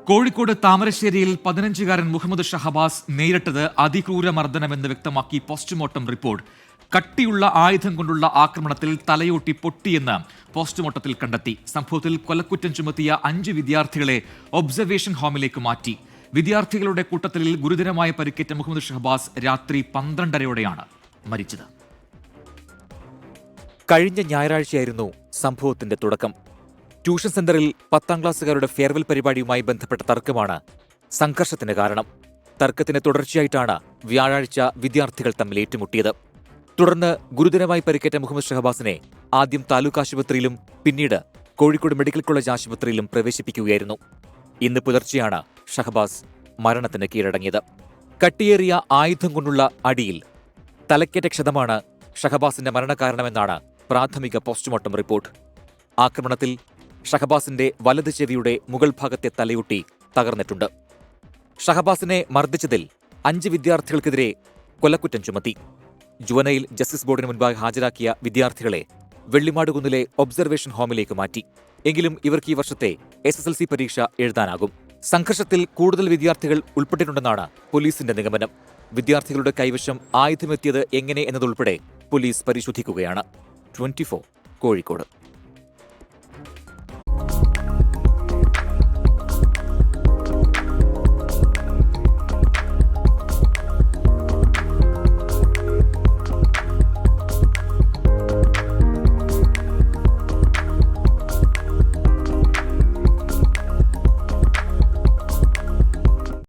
കോഴിക്കോട് താമരശ്ശേരിയിൽ 15-കാരൻ മുഹമ്മദ് ഷഹബാസ് നേരിട്ടത് അതിക്രൂര മർദ്ദനമെന്ന് വ്യക്തമാക്കി പോസ്റ്റ്മോർട്ടം റിപ്പോർട്ട്. കട്ടിയുള്ള ആയുധം കൊണ്ടുള്ള ആക്രമണത്തിൽ തലയോട്ടി പൊട്ടിയെന്ന് പോസ്റ്റ്മോർട്ടത്തിൽ കണ്ടെത്തി. സംഭവത്തിൽ കൊലക്കുറ്റം ചുമത്തിയ 5 വിദ്യാർത്ഥികളെ ഒബ്സർവേഷൻ ഹോമിലേക്ക് മാറ്റി. വിദ്യാർത്ഥികളുടെ കൂട്ടത്തിൽ ഗുരുതരമായ പരിക്കേറ്റ മുഹമ്മദ് ഷഹബാസ് രാത്രി 12:30-ഓടെയാണ് മരിച്ചത്. കഴിഞ്ഞ ഞായറാഴ്ചയായിരുന്നു സംഭവത്തിന്റെ തുടക്കം. ട്യൂഷൻ സെന്ററിൽ 10ാം ക്ലാസ്സുകാരുടെ ഫെയർവെൽ പരിപാടിയുമായി ബന്ധപ്പെട്ട തർക്കമാണ് സംഘർഷത്തിന് കാരണം. തർക്കത്തിന് തുടർച്ചയായിട്ടാണ് വ്യാഴാഴ്ച വിദ്യാർത്ഥികൾ തമ്മിൽ ഏറ്റുമുട്ടിയത്. തുടർന്ന് ഗുരുതരമായി പരിക്കേറ്റ മുഹമ്മദ് ഷഹബാസിനെ ആദ്യം താലൂക്ക് ആശുപത്രിയിലും പിന്നീട് കോഴിക്കോട് മെഡിക്കൽ കോളേജ് ആശുപത്രിയിലും പ്രവേശിപ്പിക്കുകയായിരുന്നു. ഇന്ന് പുലർച്ചെയാണ് ഷഹബാസ് മരണത്തിന് കീഴടങ്ങിയത്. കട്ടിയേറിയ ആയുധം കൊണ്ടുള്ള അടിയിൽ തലക്കേറ്റ ക്ഷതമാണ് ഷഹബാസിന്റെ മരണകാരണമെന്നാണ് പ്രാഥമിക പോസ്റ്റ്മോർട്ടം റിപ്പോർട്ട്. ആക്രമണത്തിൽ ഷഹബാസിന്റെ വലത് ചെവിയുടെ മുകൾ ഭാഗത്തെ തലയൊട്ടി തകർന്നിട്ടുണ്ട്. ഷഹബാസിനെ മർദ്ദിച്ചതിൽ 5 വിദ്യാർത്ഥികൾക്കെതിരെ കൊലക്കുറ്റം ചുമത്തി. ജുവനൈൽ ജസ്റ്റിസ് ബോർഡിന് മുൻപായി ഹാജരാക്കിയ വിദ്യാർത്ഥികളെ വെള്ളിമാടുകുന്നിലെ ഒബ്സർവേഷൻ ഹോമിലേക്ക് മാറ്റി. എങ്കിലും ഇവർക്ക് ഈ വർഷത്തെ SSLC പരീക്ഷ എഴുതാനാകും. സംഘർഷത്തിൽ കൂടുതൽ വിദ്യാർത്ഥികൾ ഉൾപ്പെട്ടിട്ടുണ്ടെന്നാണ് പോലീസിന്റെ നിഗമനം. വിദ്യാർത്ഥികളുടെ കൈവശം ആയുധമെത്തിയത് എങ്ങനെ എന്നതുൾപ്പെടെ പോലീസ് പരിശോധിക്കുകയാണ്. 24 കോഴിക്കോട്.